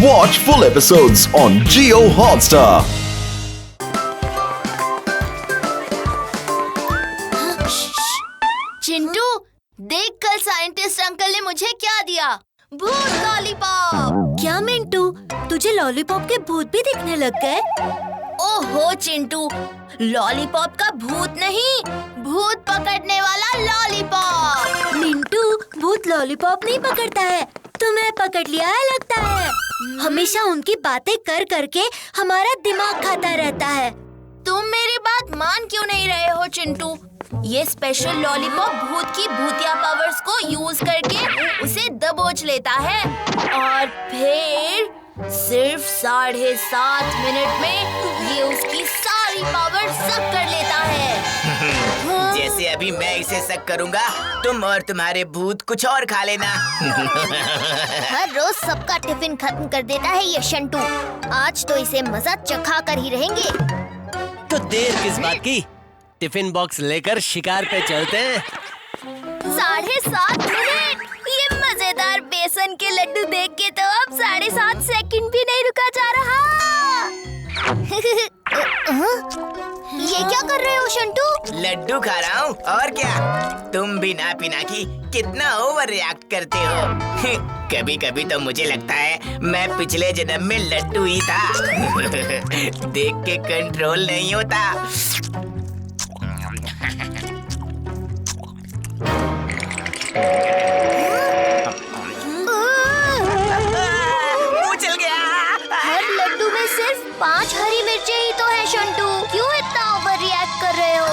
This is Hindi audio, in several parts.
Watch full episodes on Jio Hotstar. Chintu, देख कल साइंटिस्ट अंकल ने मुझे क्या दिया। भूत लॉलीपॉप। क्या मिंटू, तुझे लॉलीपॉप के भूत भी दिखने लग गए? ओहो चिंटू, लॉलीपॉप का भूत नहीं, भूत पकड़ने वाला लॉलीपॉप। मिंटू, भूत लॉलीपॉप नहीं पकड़ता है, तुम्हें पकड़ लिया है लगता है। हमेशा उनकी बातें कर करके हमारा दिमाग खाता रहता है। तुम मेरी बात मान क्यों नहीं रहे हो चिंटू? ये स्पेशल लॉलीपॉप भूत की भूतिया पावर्स को यूज करके उसे दबोच लेता है और फिर सिर्फ 7.5 मिनट में ये उसकी सारी पावर सक कर लेता है। जैसे अभी मैं इसे सक करूंगा, तुम और तुम्हारे भूत कुछ और खा लेना। हर रोज सबका टिफिन खत्म कर देता है ये शंटू। आज तो इसे मजा चखा कर ही रहेंगे। तो देर किस बात की, टिफिन बॉक्स लेकर शिकार पे चलते हैं। 7.5 मिनट, ये मजेदार बेसन के लड्डू देख के तो अब 7.5 सेकंड भी नहीं रुका जा रहा। ये क्या कर रहे हो शंटू? लड्डू खा रहा हूँ और क्या। तुम भी ना पिनाकी कितना ओवर रिएक्ट करते हो। कभी कभी तो मुझे लगता है मैं पिछले जन्म में लड्डू ही था। देख के कंट्रोल नहीं होता। उछल गया। हर लड्डू में सिर्फ 5 हरी मिर्चें ही तो है शंटू, क्यों इतना ओवर रिएक्ट कर रहे हो?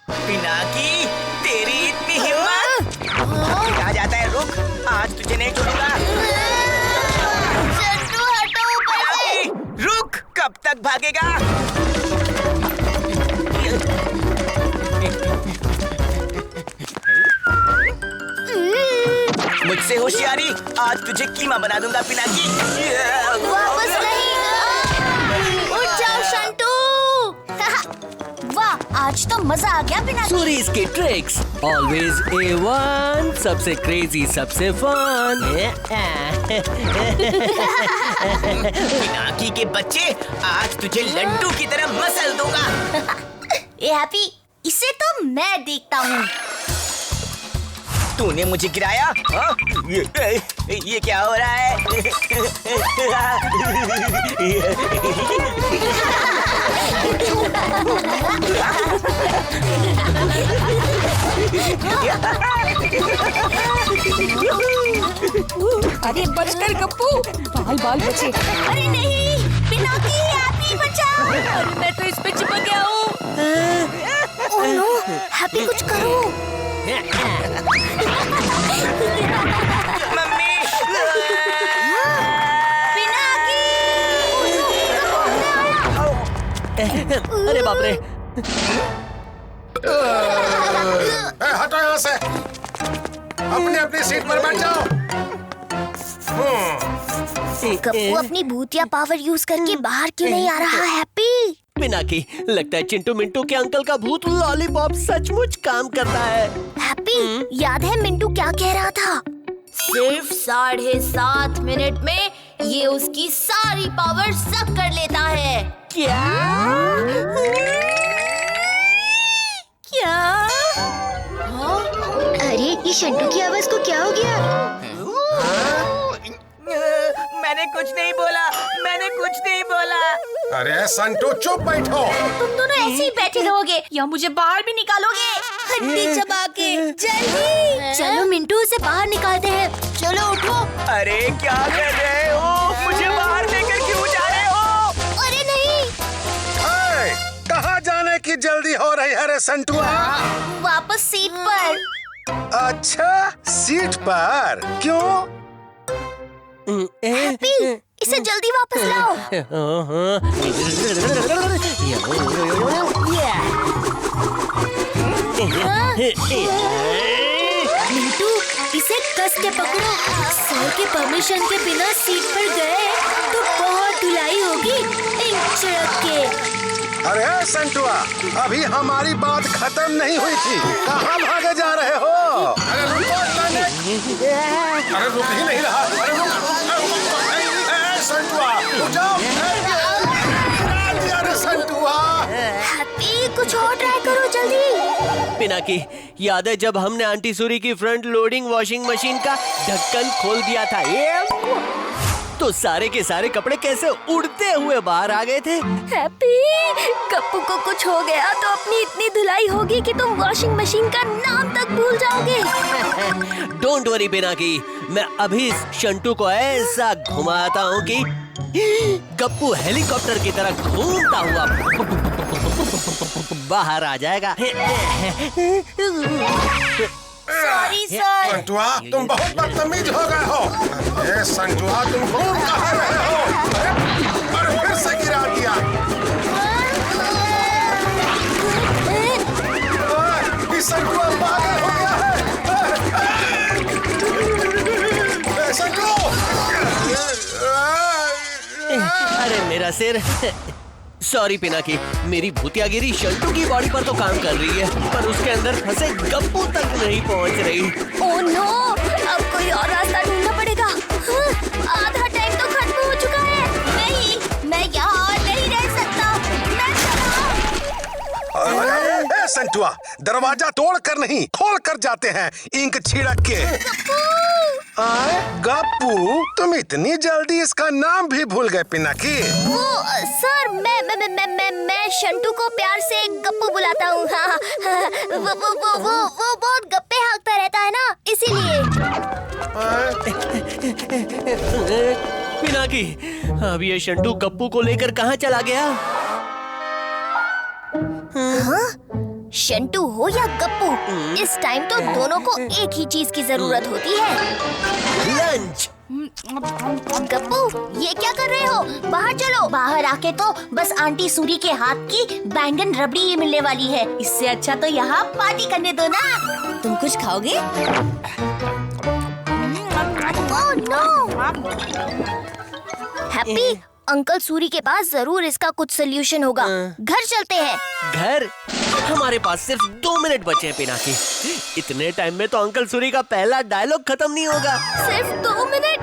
पिनाकी, तेरी इतनी हिम्मत। कहा जाता है रुक, आज तुझे नहीं छोड़ूंगा। शंटू हटो ऊपर से। पिनाकी, रुक, कब तक भागेगा? मुझसे होशियारी, आज तुझे कीमा बना दूंगा पिनाकी। वापस नहीं, उठ जाओ शंटू। वाह, आज तो मजा आ गया बिना। सूरीज की ट्रिक्स ऑलवेज A1, सबसे क्रेजी सबसे फन। पिनाकी के बच्चे, आज तुझे लड्डू की तरह मसल दूंगा। ए हैप्पी, इसे तो मैं देखता हूँ। तूने मुझे गिराया? हाँ? ये क्या हो रहा है? अरे बचकर गप्पू, बाल बाल बचे। अरे नहीं, पिनाकी, हैप्पी बचाओ। अरे मैं तो इस पे चिपक गया हूँ। ओह नो, हैप्पी कुछ करो। मम्मी, पिनाकी! अरे बाप रे। हटो यहाँ से, अपनी अपनी सीट पर बैठ जाओ। गप्पू अपनी भूतिया पावर यूज करके बाहर क्यों नहीं आ रहा हैप्पी? पिनाकी, लगता है चिंटू मिंटू के अंकल का भूत लॉलीपॉप सचमुच काम करता है। हैप्पी, याद है मिंटू क्या कह रहा था? सिर्फ 7.5 मिनट में ये उसकी सारी पावर सक कर लेता है। क्या? क्या? अरे ये शंटू की आवाज को क्या हो गया? मैंने कुछ नहीं बोला, मैंने कुछ नहीं बोला। अरे संटू, चुप बैठो। तुम दोनों ऐसे ही बैठे रहोगे या मुझे बाहर भी निकालोगे? हड्डी चबा के जल्दी चलो मिंटू, उसे बाहर निकालते हैं। चलो उठो। अरे क्या कर रहे हो? मुझे बाहर लेकर क्यों जा रहे हो? अरे नहीं, कहाँ जाने की जल्दी हो रही है रे संटुआ? वापस सीट पर। अच्छा, सीट पर क्यों? हैप्पी, इसे जल्दी वापस लाओ। मिंटू, इसे कस के पकड़ो। सर के परमिशन के बिना सीट पर गए तो बहुत धुलाई होगी। चिड़क के। अरे संटुआ, अभी हमारी बात खत्म नहीं हुई थी, कहाँ भागे जा रहे हो? अरे रुको, अरे रुक ही नहीं रहा। अरे रुक। संटुआ रुक जाओ। गिरा दिया रे संटुआ। हैप्पी कुछ और ट्राई करो जल्दी। पिनाकी, याद है जब हमने आंटी सूरी की फ्रंट लोडिंग वॉशिंग मशीन का ढक्कन खोल दिया था, ये तो सारे के सारे कपड़े कैसे उड़ते हुए बाहर आ गए थे। हैप्पी, गप्पू को कुछ हो गया तो अपनी इतनी धुलाई होगी कि तुम वॉशिंग मशीन का नाम तक भूल जाओगे। डोंट वरी पिनाकी, मैं अभी शंटू को ऐसा घुमाता हूँ कि गप्पू हेलीकॉप्टर की तरह घूमता हुआ बाहर आ जाएगा। Sorry sir. संटुआ तुम बहुत बदतमीज हो गए हो। ए संटुआ तुम घूम कहाँ रहे हो? और फिर से गिरा दिया। ये संटुआ पागल हो गया है। संटू! अरे मेरा सिर। सॉरी पिनाकी, मेरी भूतियागिरी शंटू की बॉडी पर तो काम कर रही है, पर उसके अंदर फंसे गप्पू तक नहीं पहुंच रही। ओह नो, अब कोई और रास्ता ढूंढना पड़ेगा। आधा टैंक तो खत्म हो चुका है। नहीं, मैं यहाँ और नहीं रह सकता। मैं चला। ए संटुआ, दरवाजा तोड़ कर नहीं खोल कर जाते हैं इंक छिड़क के। आए गप्पू, तुम इतनी जल्दी इसका नाम भी भूल गए पिनाकी। वो सर, मैं शंटू को प्यार से गप्पू बुलाता हूँ। वो बहुत गप्पे हाँकता रहता है ना, इसीलिए। पिनाकी, अब ये शंटू गप्पू को लेकर कहाँ चला गया? शंटू हो या गप्पू, इस टाइम तो दोनों को एक ही चीज की जरूरत होती है, लंच। गप्पू ये क्या कर रहे हो? बाहर चलो। बाहर आके तो बस आंटी सूरी के हाथ की बैंगन रबड़ी ही मिलने वाली है। इससे अच्छा तो यहाँ पार्टी करने दो ना। तुम कुछ खाओगे? Oh no. Happy, uncle Suri के पास जरूर इसका कुछ सोल्यूशन होगा। घर चलते हैं। घर? हमारे पास सिर्फ 2 मिनट बचे हैं पिनाकी। इतने टाइम में तो अंकल सूरी का पहला डायलॉग खत्म नहीं होगा। सिर्फ 2 मिनट?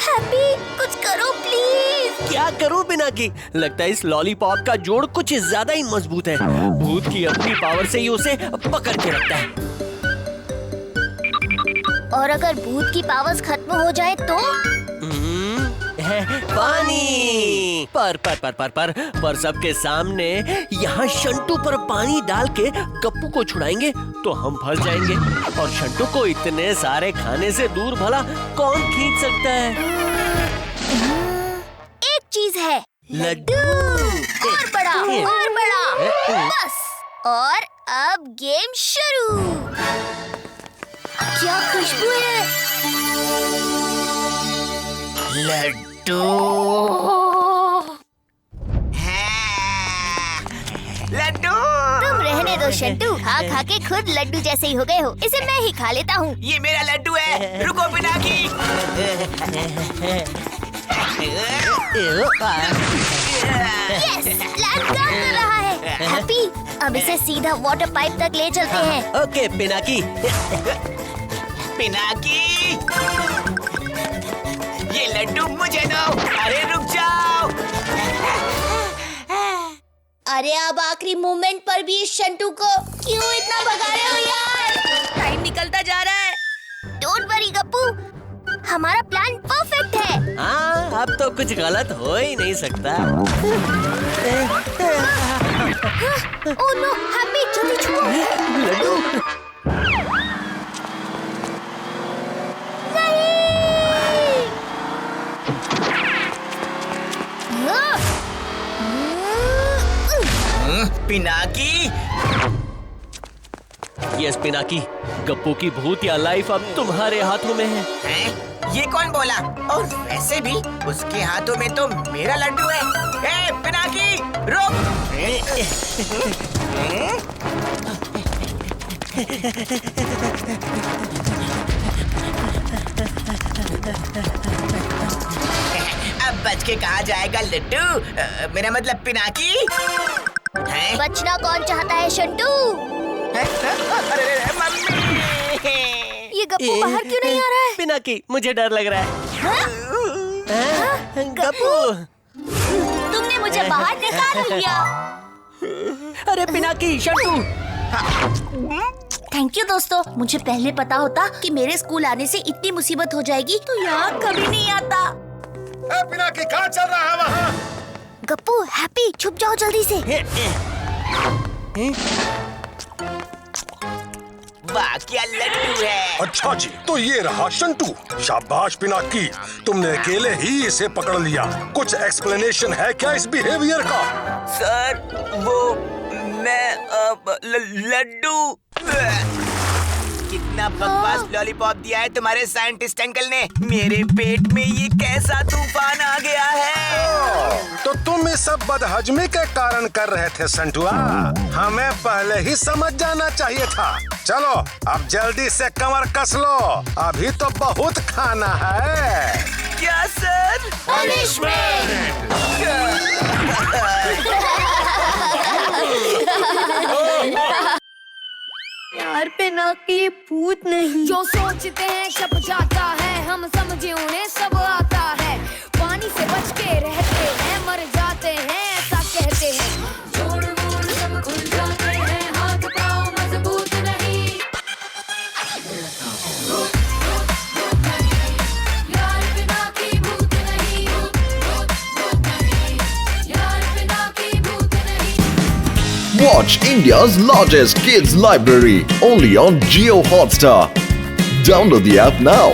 हैप्पी कुछ करो प्लीज। क्या करूं पिनाकी? लगता है इस लॉलीपॉप का जोड़ कुछ ज्यादा ही मजबूत है। भूत की अपनी पावर से ही उसे पकड़ के रखता है। और अगर भूत की पावर्स खत्म हो जाए तो? पानी। पर सबके सामने यहाँ शंटू पर पानी डाल के गप्पू को छुड़ाएंगे तो हम फंस जाएंगे, और शंटू को इतने सारे खाने से दूर भला कौन खींच सकता है? एक चीज है, लड्डू। और बड़ा। बस, और अब गेम शुरू। क्या खुशबू है? लड्डू। लड्डू। तुम रहने दो शंटू, खा के खुद लड्डू जैसे ही हो गए हो। इसे मैं ही खा लेता हूँ। ये मेरा लड्डू है, रुको पिनाकी। यस, प्लान काम कर रहा है। हैप्पी, अब इसे सीधा वाटर पाइप तक ले चलते हैं। ओके पिनाकी। पिनाकी, ये लड्डू मुझे दो। अरे रुक जाओ। अरे अब आखिरी मोमेंट पर भी इस शंटू को क्यों इतना भगा रहे हो यार? टाइम निकलता जा रहा है। डोंट वरी गप्पू, हमारा प्लान परफेक्ट है। हाँ, अब तो कुछ गलत हो ही नहीं सकता। ओह नो, हैप्पी जल्दी छुओ। लड्डू। पिनाकी। यस पिनाकी, गप्पू की भूत या लाइफ अब तुम्हारे हाथों में है। हैं? ये कौन बोला? और वैसे भी उसके हाथों में तो मेरा लड्डू है। ए, पिनाकी रुक। अब बच के कहाँ जाएगा लड्डू? मेरा मतलब पिनाकी। हैं? बचना कौन चाहता है शंटू? अरे मम्मी। ये गप्पू बाहर क्यों नहीं आ रहा है? पिनाकी, मुझे डर लग रहा है। हाँ? गप्पू, तुमने मुझे बाहर निकाल लिया। अरे पिनाकी, शंटू। थैंक यू दोस्तों, मुझे पहले पता होता कि मेरे स्कूल आने से इतनी मुसीबत हो जाएगी तो यहाँ कभी नहीं आता। पिनाकी क्या चल रहा है वहाँ? गप्पू, हैप्पी, छुप जाओ जल्दी से। वाह क्या लड्डू है। अच्छा जी, तो ये रहा शंटू। शाबाश पिनाकी, तुमने अकेले ही इसे पकड़ लिया। कुछ एक्सप्लेनेशन है क्या इस बिहेवियर का? सर वो मैं लड्डू। कितना बकवास लॉलीपॉप दिया है तुम्हारे साइंटिस्ट अंकल ने। मेरे पेट में ये कैसा तूफान आ गया है। तो तुम इस सब बदहजमी के कारण कर रहे थे संटुआ। हमें पहले ही समझ जाना चाहिए था। चलो अब जल्दी से कमर कस लो, अभी तो बहुत खाना है। क्या सर? यार पिनाकी, भूत नहीं। जो सोचते हैं छप जाता है, हम समझे उन्हें सब आता है। पानी से बच के रहते हैं, मर जाते हैं ऐसा कहते हैं। जोड़ मोड़ सब खुल जाते हैं, हाथ पाँव मजबूत नहीं। यार पिनाकी भूत नहीं, भूत नहीं। यार पिनाकी भूत नहीं। Watch India's largest kids library only on Jio Hotstar. Download the app now.